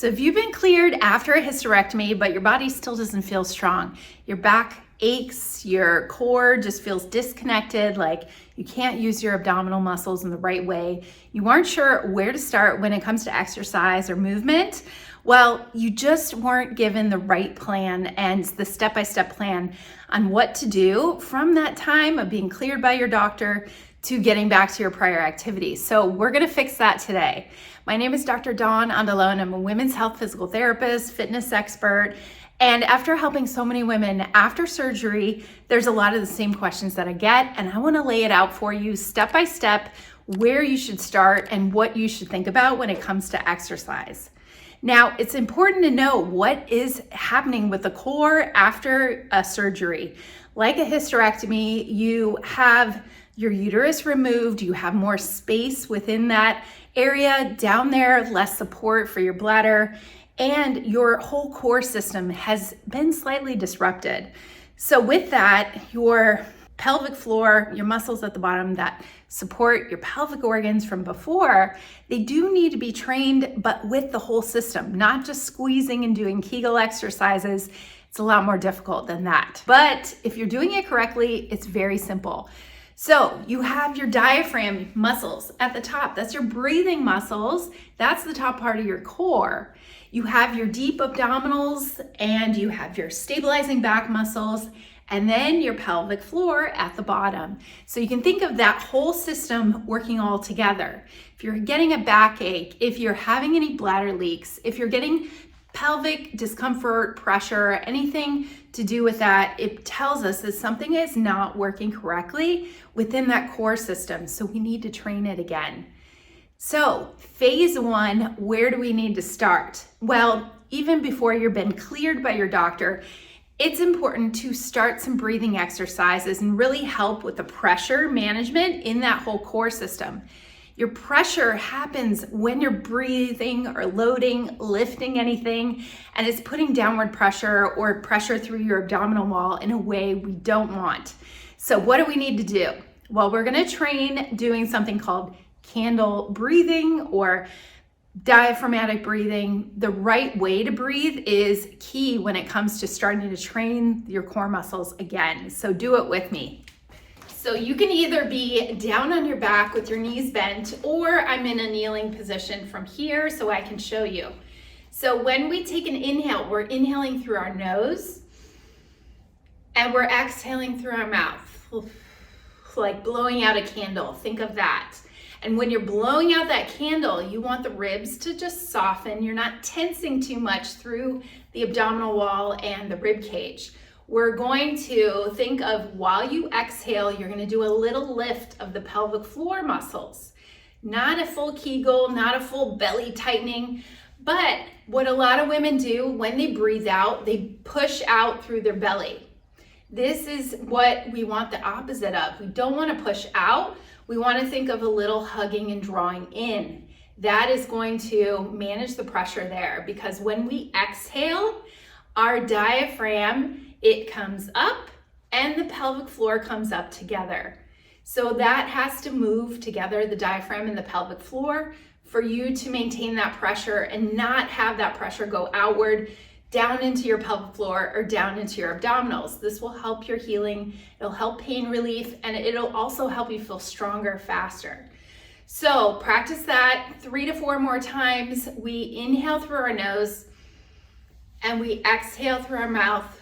So if you've been cleared after a hysterectomy, but your body still doesn't feel strong, your back aches, your core just feels disconnected, like you can't use your abdominal muscles in the right way, you aren't sure where to start when it comes to exercise or movement, well, you just weren't given the right plan and the step-by-step plan on what to do from that time of being cleared by your doctor to getting back to your prior activities. So we're gonna fix that today. My name is Dr. Dawn Andalone. I'm a women's health physical therapist, fitness expert, and after helping so many women after surgery, there's a lot of the same questions that I get, and I wanna lay it out for you step by step where you should start and what you should think about when it comes to exercise. Now, it's important to know what is happening with the core after a surgery. Like a hysterectomy, you have your uterus removed, you have more space within that area down there, less support for your bladder, and your whole core system has been slightly disrupted. So with that, your pelvic floor, your muscles at the bottom that support your pelvic organs from before, they do need to be trained, but with the whole system, not just squeezing and doing Kegel exercises. It's a lot more difficult than that. But if you're doing it correctly, it's very simple. So you have your diaphragm muscles at the top. That's your breathing muscles. That's the top part of your core. You have your deep abdominals and you have your stabilizing back muscles and then your pelvic floor at the bottom. So you can think of that whole system working all together. If you're getting a backache, if you're having any bladder leaks, if you're getting pelvic discomfort, pressure, anything to do with that, it tells us that something is not working correctly within that core system. So we need to train it again. So phase one, where do we need to start? Well, even before you've been cleared by your doctor, it's important to start some breathing exercises and really help with the pressure management in that whole core system. Your pressure happens when you're breathing or loading, lifting anything, and it's putting downward pressure or pressure through your abdominal wall in a way we don't want. So what do we need to do? Well, we're gonna train doing something called candle breathing or diaphragmatic breathing. The right way to breathe is key when it comes to starting to train your core muscles again. So do it with me. So you can either be down on your back with your knees bent, or I'm in a kneeling position from here so I can show you. So when we take an inhale, we're inhaling through our nose and we're exhaling through our mouth, like blowing out a candle. Think of that. And when you're blowing out that candle, you want the ribs to just soften. You're not tensing too much through the abdominal wall and the rib cage. We're going to think of, while you exhale, you're gonna do a little lift of the pelvic floor muscles. Not a full Kegel, not a full belly tightening, but what a lot of women do when they breathe out, they push out through their belly. This is what we want the opposite of. We don't wanna push out, we wanna think of a little hugging and drawing in. That is going to manage the pressure there, because when we exhale, our diaphragm, it comes up and the pelvic floor comes up together. So that has to move together, the diaphragm and the pelvic floor, for you to maintain that pressure and not have that pressure go outward down into your pelvic floor or down into your abdominals. This will help your healing, it'll help pain relief, and it'll also help you feel stronger faster. So practice that 3 to 4 more times. We inhale through our nose and we exhale through our mouth,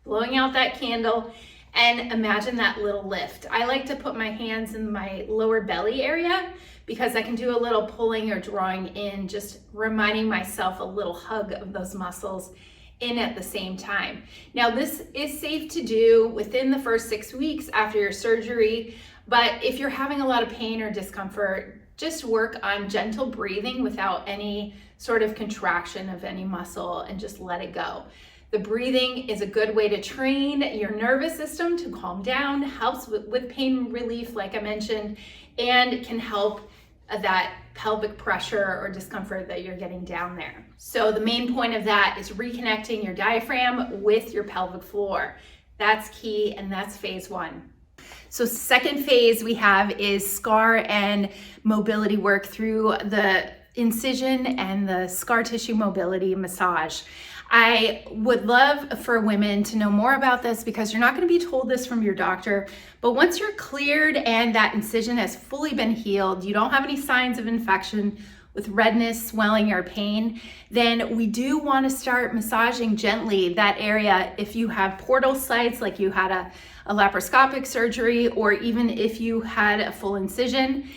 blowing out that candle, and imagine that little lift. I like to put my hands in my lower belly area because I can do a little pulling or drawing in, just reminding myself a little hug of those muscles in at the same time. Now, this is safe to do within the first 6 weeks after your surgery, but if you're having a lot of pain or discomfort, just work on gentle breathing without any sort of contraction of any muscle and just let it go. The breathing is a good way to train your nervous system to calm down, helps with pain relief, like I mentioned, and can help that pelvic pressure or discomfort that you're getting down there. So the main point of that is reconnecting your diaphragm with your pelvic floor. That's key, and that's phase one. So second phase we have is scar and mobility work through the incision and the scar tissue mobility massage. I would love for women to know more about this because you're not going to be told this from your doctor, but once you're cleared and that incision has fully been healed, you don't have any signs of infection with redness, swelling, or pain, then we do want to start massaging gently that area. If you have portal sites, like you had a laparoscopic surgery, or even if you had a full incision,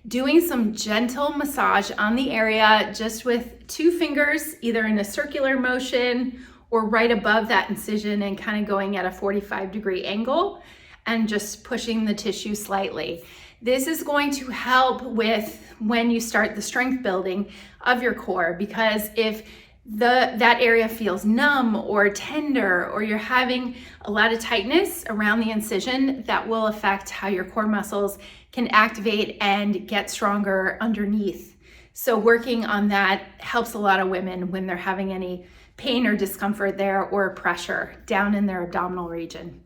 doing some gentle massage on the area just with 2 fingers, either in a circular motion or right above that incision and kind of going at a 45-degree angle and just pushing the tissue slightly. This is going to help with when you start the strength building of your core, because if that area feels numb or tender, or you're having a lot of tightness around the incision, that will affect how your core muscles can activate and get stronger underneath. So working on that helps a lot of women when they're having any pain or discomfort there, or pressure down in their abdominal region.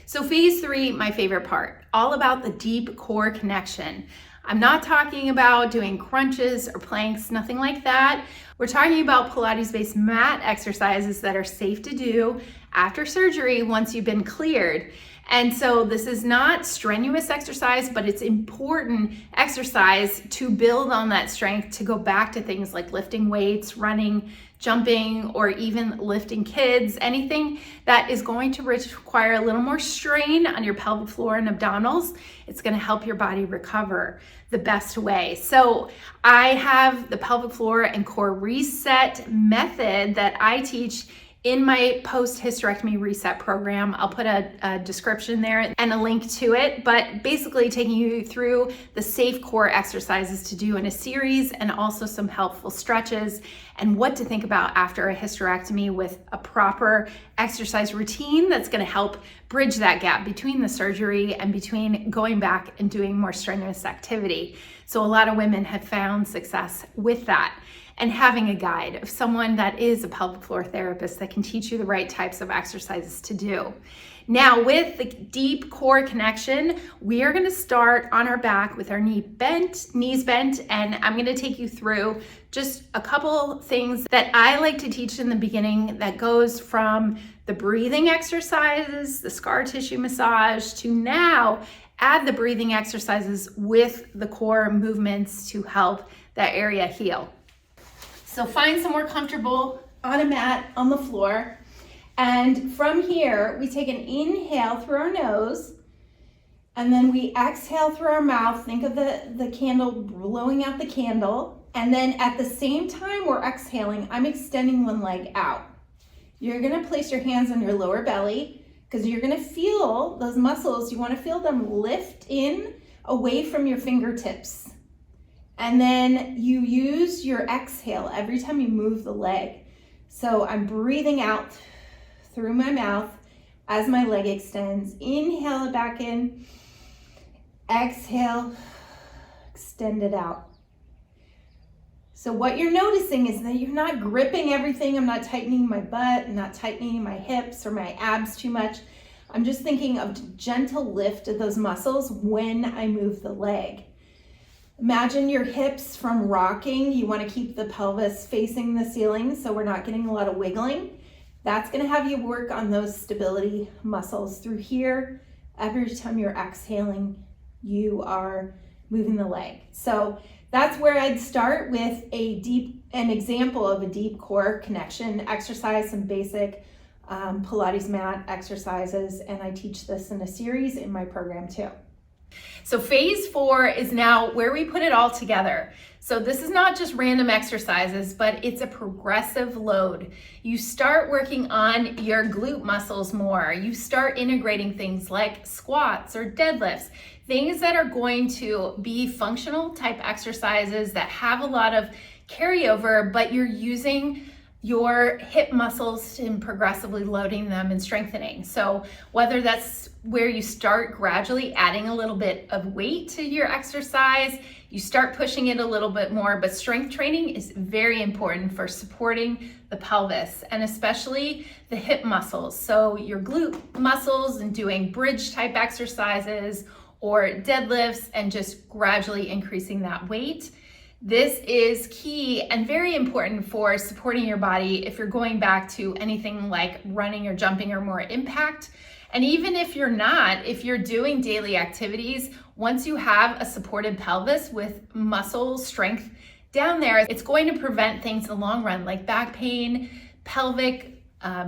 So phase 3, my favorite part, all about the deep core connection. I'm not talking about doing crunches or planks, nothing like that. We're talking about Pilates-based mat exercises that are safe to do after surgery once you've been cleared. And so this is not strenuous exercise, but it's important exercise to build on that strength, to go back to things like lifting weights, running, jumping, or even lifting kids, anything that is going to require a little more strain on your pelvic floor and abdominals. It's going to help your body recover the best way. So I have the pelvic floor and core reset method that I teach in my post-hysterectomy reset program. I'll put a description there and a link to it, but basically taking you through the safe core exercises to do in a series, and also some helpful stretches and what to think about after a hysterectomy with a proper exercise routine that's going to help bridge that gap between the surgery and between going back and doing more strenuous activity. So a lot of women have found success with that. And having a guide of someone that is a pelvic floor therapist that can teach you the right types of exercises to do. Now, with the deep core connection, we are going to start on our back with our knees bent, and I'm going to take you through just a couple things that I like to teach in the beginning that goes from the breathing exercises, the scar tissue massage, to now add the breathing exercises with the core movements to help that area heal. So find somewhere comfortable on a mat on the floor. And from here, we take an inhale through our nose, and then we exhale through our mouth. Think of the candle, blowing out the candle. And then at the same time we're exhaling, I'm extending one leg out. You're gonna place your hands on your lower belly, because you're gonna feel those muscles, you wanna feel them lift in away from your fingertips. And then you use your exhale every time you move the leg. So I'm breathing out through my mouth as my leg extends. Inhale it back in. Exhale, extend it out. So what you're noticing is that you're not gripping everything. I'm not tightening my butt, I'm not tightening my hips or my abs too much. I'm just thinking of gentle lift of those muscles when I move the leg. Imagine your hips from rocking. You want to keep the pelvis facing the ceiling so we're not getting a lot of wiggling. That's going to have you work on those stability muscles through here. Every time you're exhaling, you are moving the leg. So that's where I'd start with an example of a deep core connection exercise, some basic Pilates mat exercises, and I teach this in a series in my program too. So phase 4 is now where we put it all together. So this is not just random exercises, but it's a progressive load. You start working on your glute muscles more. You start integrating things like squats or deadlifts, things that are going to be functional type exercises that have a lot of carryover, but you're using your hip muscles and progressively loading them and strengthening. So whether that's where you start gradually adding a little bit of weight to your exercise, you start pushing it a little bit more, but strength training is very important for supporting the pelvis and especially the hip muscles. So your glute muscles and doing bridge type exercises or deadlifts and just gradually increasing that weight. This is key and very important for supporting your body if you're going back to anything like running or jumping or more impact. And even if you're not, if you're doing daily activities, once you have a supported pelvis with muscle strength down there, it's going to prevent things in the long run like back pain, pelvic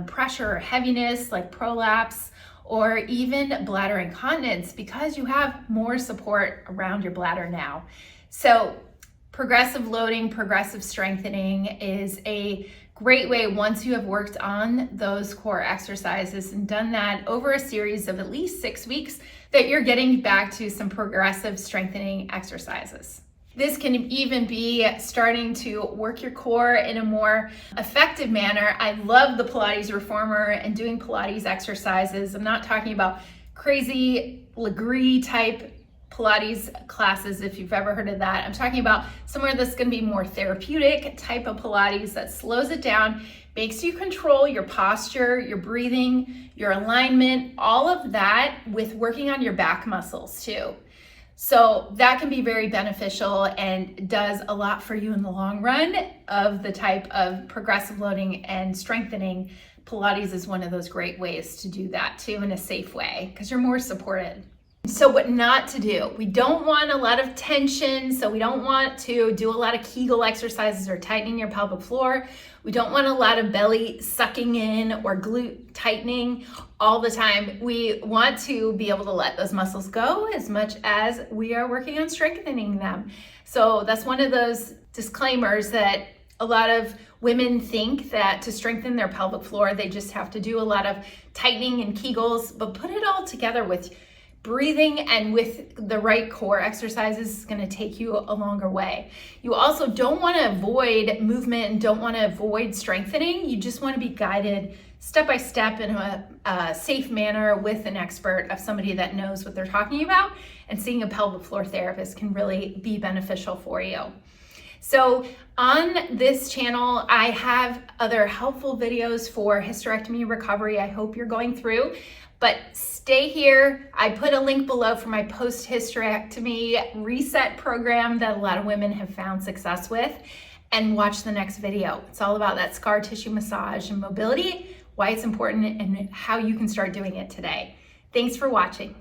pressure or heaviness like prolapse, or even bladder incontinence because you have more support around your bladder now. So progressive loading, progressive strengthening is a great way once you have worked on those core exercises and done that over a series of at least 6 weeks that you're getting back to some progressive strengthening exercises. This can even be starting to work your core in a more effective manner. I love the Pilates reformer and doing Pilates exercises. I'm not talking about crazy Legree type Pilates classes, if you've ever heard of that. I'm talking about somewhere that's going to be more therapeutic type of Pilates that slows it down, makes you control your posture, your breathing, your alignment, all of that with working on your back muscles too. So that can be very beneficial and does a lot for you in the long run of the type of progressive loading and strengthening. Pilates is one of those great ways to do that too in a safe way because you're more supported. So what not to do, we don't want a lot of tension, so we don't want to do a lot of Kegel exercises or tightening your pelvic floor. We don't want a lot of belly sucking in or glute tightening all the time. We want to be able to let those muscles go as much as we are working on strengthening them. So that's one of those disclaimers that a lot of women think that to strengthen their pelvic floor, they just have to do a lot of tightening and Kegels, but put it all together with breathing and with the right core exercises is going to take you a longer way. You also don't want to avoid movement and don't want to avoid strengthening. You just want to be guided step by step in a safe manner with an expert of somebody that knows what they're talking about, and seeing a pelvic floor therapist can really be beneficial for you. So on this channel, I have other helpful videos for hysterectomy recovery. I hope you're going through. But stay here. I put a link below for my post-hysterectomy reset program that a lot of women have found success with. And watch the next video. It's all about that scar tissue massage and mobility, why it's important, and how you can start doing it today. Thanks for watching.